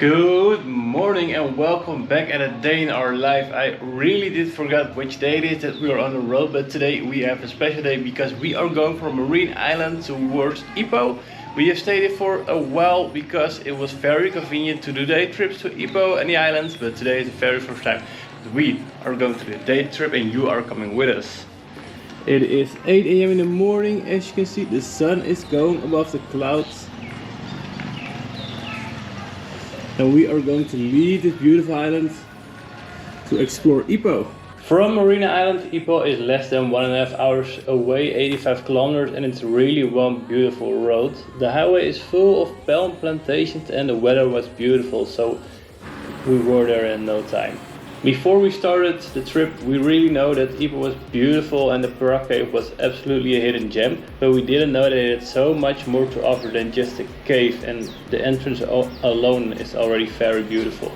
Good morning and welcome back at a day in our life. I really did forget which day it is that we are on the road, but today we have a special day because we are going from Marina Island towards Ipoh. We have stayed here for a while because it was very convenient to do day trips to Ipoh and the islands, but today is the very first time that we are going to do a day trip and you are coming with us. It is 8 a.m. in the morning. As you can see, the sun is going above the clouds. And we are going to leave this beautiful island to explore Ipoh. From Marina Island, Ipoh is less than 1.5 hours away, 85 kilometers, and it's really one beautiful road. The highway is full of palm plantations and the weather was beautiful, so we were there in no time. Before we started the trip, we really know that Ipoh was beautiful and the Perak Cave was absolutely a hidden gem, but we didn't know that it had so much more to offer than just a cave, and the entrance alone is already very beautiful.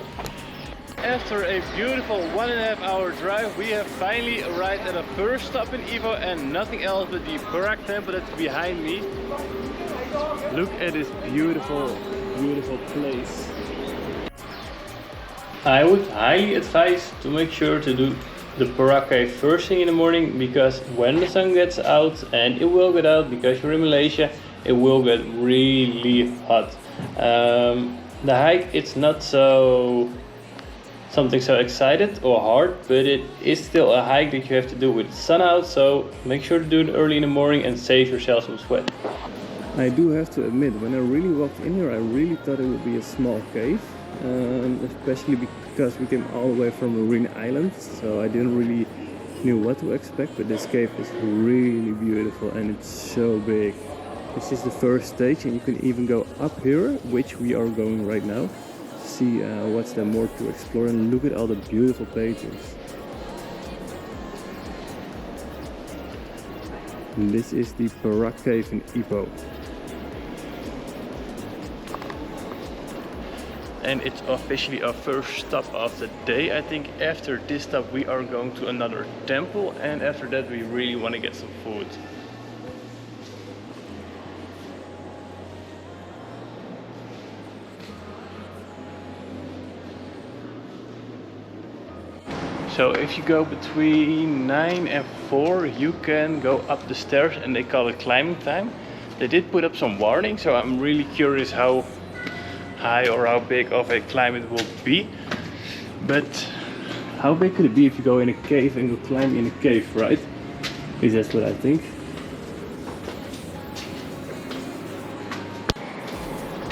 After a beautiful 1.5 hour drive, we have finally arrived at a first stop in Ipoh and nothing else but the Perak Temple that's behind me. Look at this beautiful, beautiful place. I would highly advise to make sure to do the Perak Cave first thing in the morning, because when the sun gets out, and it will get out because you're in Malaysia, it will get really hot. The hike, it's not something so excited or hard, but it is still a hike that you have to do with the sun out, so make sure to do it early in the morning and save yourself some sweat. I do have to admit, when I really walked in here, I really thought it would be a small cave. Especially because we came all the way from Marina Island, so I didn't really knew what to expect, but this cave is really beautiful and it's so big. This is the first stage and you can even go up here, which we are going right now, to see what's there more to explore, and look at all the beautiful paintings. And this is the Perak Cave in Ipoh. And it's officially our first stop of the day. I think after this stop we are going to another temple, and after that we really want to get some food. So if you go between 9 and 4 you can go up the stairs, and they call it climbing time. They did put up some warning, so I'm really curious how high or how big of a climb it will be. But how big could it be if you go in a cave and go climb in a cave, right? Because that's what I think.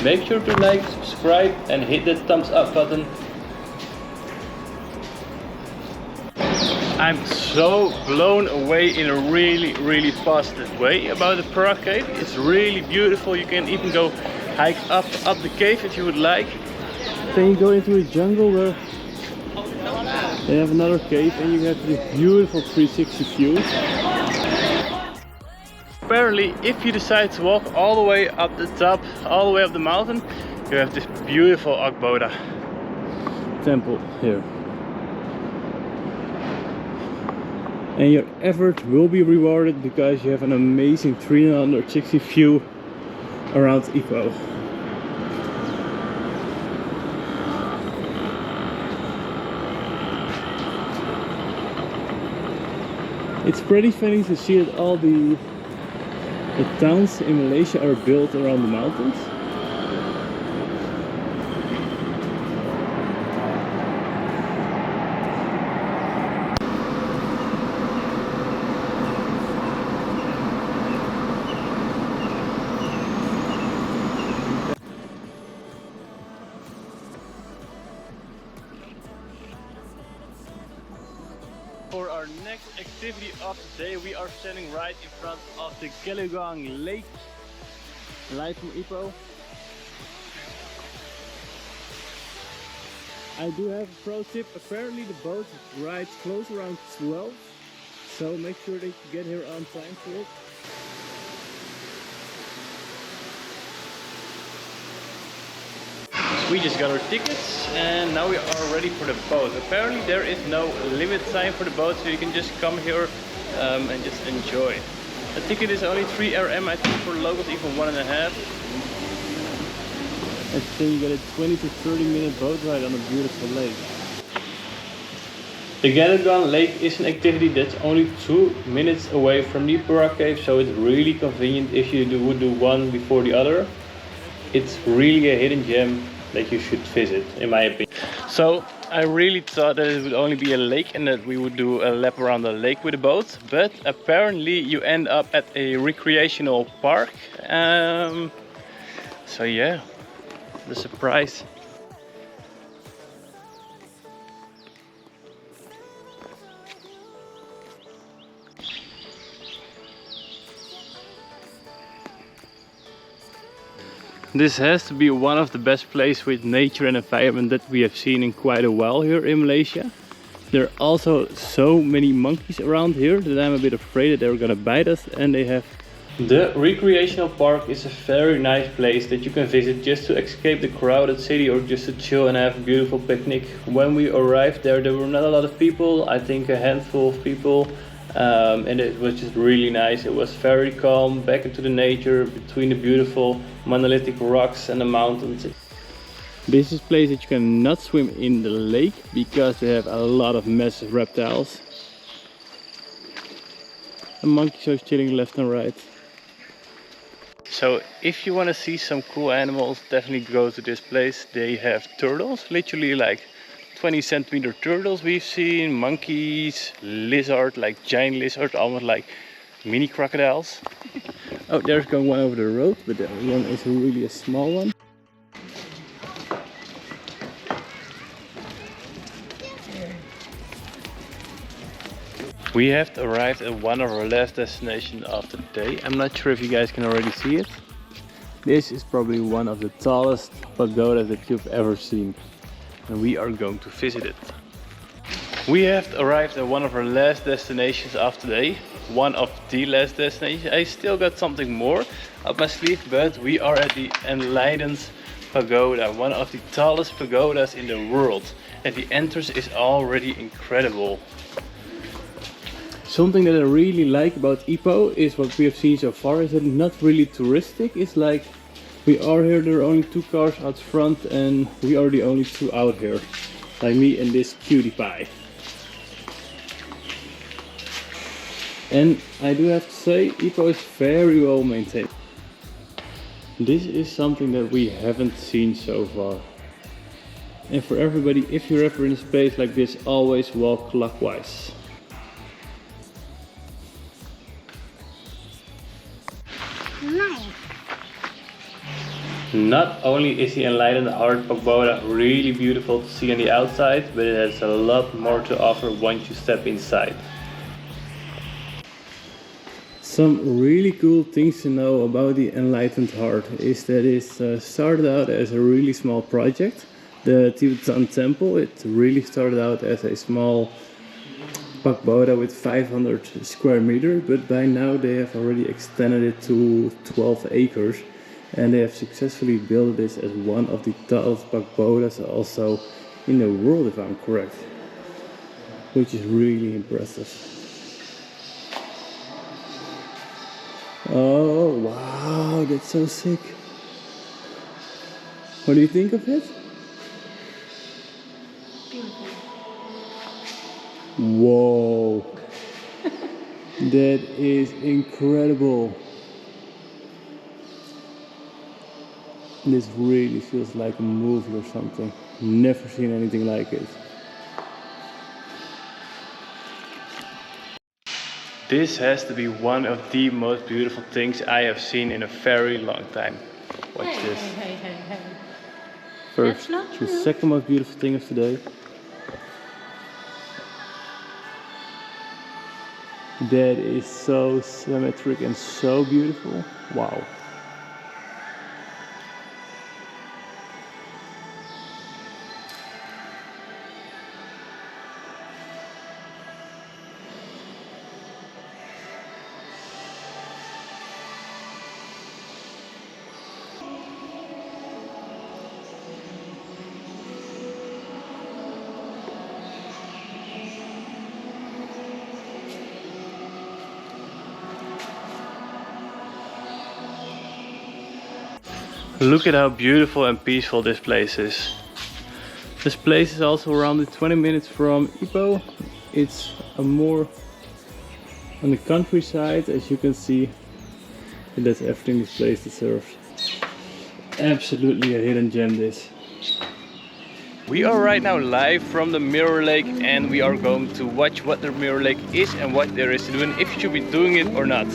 Make sure to like, subscribe and hit that thumbs up button. I'm so blown away in a really positive way about the Perak Cave. It's really beautiful. You can even go hike up the cave if you would like. Then you go into a jungle where they have another cave and you have this beautiful 360 view. Apparently, if you decide to walk all the way up the top, all the way up the mountain, you have this beautiful Pagoda temple here. And your effort will be rewarded because you have an amazing 360 view around Ipoh. It's pretty funny to see that all the towns in Malaysia are built around the mountains. For our next activity of the day, we are standing right in front of the Jiaoling lake, live from Ipoh. I do have a pro tip. Apparently the boat rides close around 12, so make sure that you get here on time for it. We just got our tickets and now we are ready for the boat. Apparently there is no limit time for the boat, so you can just come here and just enjoy. The ticket is only 3 RM, I think for locals even 1.5. I think you get a 20 to 30 minute boat ride on a beautiful lake. The Ganagan Lake is an activity that's only 2 minutes away from the Perak Cave, so it's really convenient if you would do one before the other. It's really a hidden gem that you should visit, in my opinion. So I really thought that it would only be a lake and that we would do a lap around the lake with a boat, but apparently you end up at a recreational park. So yeah, the surprise. This has to be one of the best places with nature and environment that we have seen in quite a while here in Malaysia. There are also so many monkeys around here that I'm a bit afraid that they're gonna bite us, and they have. The recreational park is a very nice place that you can visit just to escape the crowded city or just to chill and have a beautiful picnic. When we arrived there were not a lot of people, I think a handful of people. And it was just really nice. It was very calm, back into the nature between the beautiful monolithic rocks and the mountains. This is a place that you cannot swim in the lake because they have a lot of massive reptiles. And monkeys are chilling left and right. So if you want to see some cool animals, definitely go to this place. They have turtles, literally like 20-centimeter turtles we've seen, monkeys, lizard, like giant lizard, almost like mini crocodiles. Oh, there's going one over the road, but the other one is really a small one. We have arrived at one of our last destinations of the day. I'm not sure if you guys can already see it. This is probably one of the tallest pagodas that you've ever seen, and we are going to visit it. We have arrived at one of our last destinations of today. One of the last destinations. I still got something more up my sleeve, but we are at the Enlightened Pagoda, one of the tallest pagodas in the world. And the entrance is already incredible. Something that I really like about Ipoh is what we have seen so far is that it's not really touristic. It's like we are here, there are only 2 cars out front and we are the only 2 out here. Like me and this cutie pie. And I do have to say, Ipoh is very well maintained. This is something that we haven't seen so far. And for everybody, if you're ever in a space like this, always walk clockwise. Not only is the Enlightened Heart Pagoda really beautiful to see on the outside, but it has a lot more to offer once you step inside. Some really cool things to know about the Enlightened Heart is that it started out as a really small project. The Tibetan Temple, it really started out as a small pagoda with 500 square meters, but by now they have already extended it to 12 acres. And they have successfully built this as one of the tallest pagodas also in the world, if I'm correct. Which is really impressive. Oh wow, that's so sick. What do you think of it? Whoa. That is incredible. This really feels like a movie or something. Never seen anything like it. This has to be one of the most beautiful things I have seen in a very long time. Watch this. Hey. First, the second most beautiful thing of today. That is so symmetric and so beautiful. Wow. Look at how beautiful and peaceful this place is. This place is also around 20 minutes from Ipoh. It's a more on the countryside, as you can see. And that's everything this place deserves. Absolutely a hidden gem this. We are right now live from the Mirror Lake and we are going to watch what the Mirror Lake is and what there is to do and if you should be doing it or not.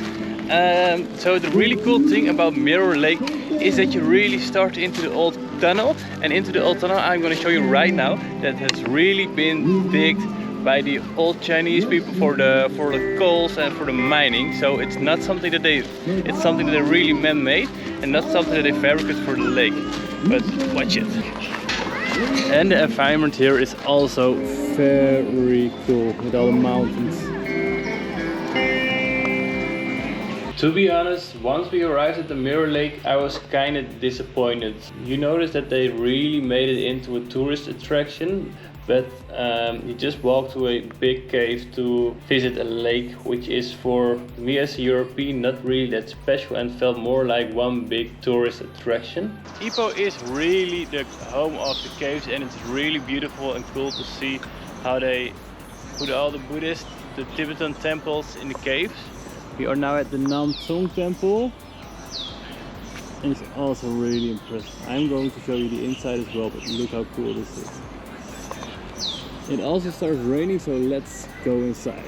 So the really cool thing about Mirror Lake is that you really start into the old tunnel, and into the old tunnel I'm going to show you right now that has really been digged by the old Chinese people for the coals and for the mining. So it's not something that it's something that they really man-made and not something that they fabricate for the lake. But watch it. And the environment here is also very cool with all the mountains. To be honest, once we arrived at the Mirror Lake, I was kind of disappointed. You notice that they really made it into a tourist attraction, but you just walk to a big cave to visit a lake, which is for me as a European not really that special and felt more like one big tourist attraction. Ipoh is really the home of the caves and it's really beautiful and cool to see how they put all the Buddhist, the Tibetan temples in the caves. We are now at the Nam Tong Temple and it's also really impressive. I'm going to show you the inside as well, but look how cool this is. It also starts raining, so let's go inside.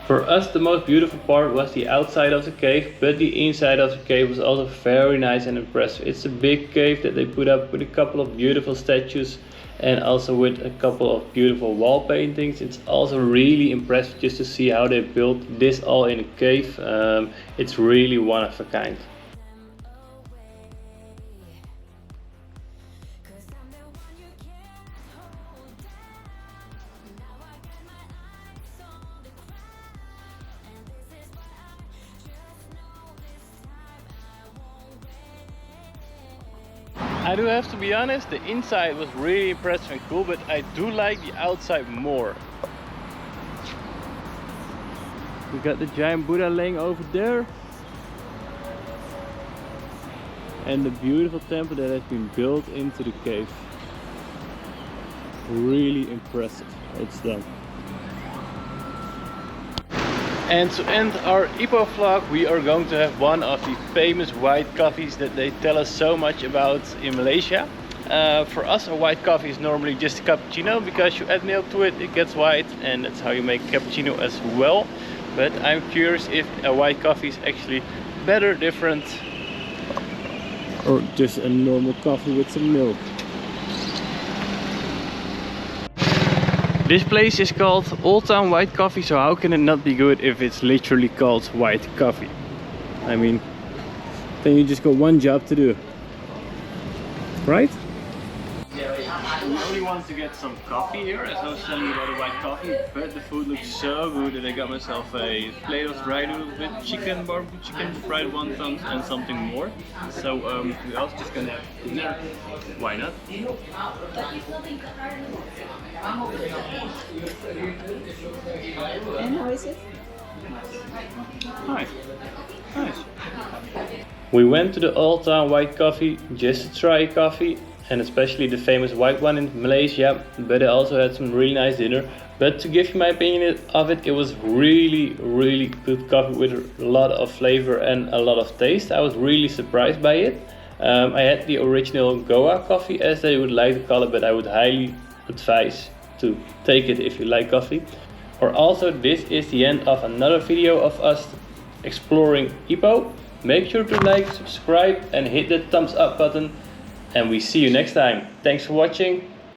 For us the most beautiful part was the outside of the cave, but the inside of the cave was also very nice and impressive. It's a big cave that they put up with a couple of beautiful statues and also with a couple of beautiful wall paintings. It's also really impressive just to see how they built this all in a cave. It's really one of a kind. I do have to be honest, the inside was really impressive and cool, but I do like the outside more. We got the giant Buddha laying over there. And the beautiful temple that has been built into the cave. Really impressive how it's done. And to end our Ipoh vlog, we are going to have one of the famous white coffees that they tell us so much about in Malaysia. For us, a white coffee is normally just a cappuccino because you add milk to it, it gets white, and that's how you make cappuccino as well. But I'm curious if a white coffee is actually better, different, or just a normal coffee with some milk. This place is called Oldtown White Coffee, so how can it not be good if it's literally called white coffee? I mean, then you just got one job to do, right? We only want to get some coffee here, as I was telling you about the white coffee, but the food looks so good that I got myself a plate of dry noodles with chicken, barbecue chicken, fried wontons and something more. So we're also just gonna have dinner. Why not? And how is it? Nice. Nice. We went to the Oldtown White Coffee just to try coffee, and especially the famous white one in Malaysia, but I also had some really nice dinner. But to give you my opinion of it, it was really good coffee with a lot of flavor and a lot of taste. I was really surprised by it. I had the original Goa coffee, as they would like to call it, but I would highly advise to take it if you like coffee. Or also, this is the end of another video of us exploring Ipoh. Make sure to like, subscribe and hit the thumbs up button. And we see you next time. Thanks for watching.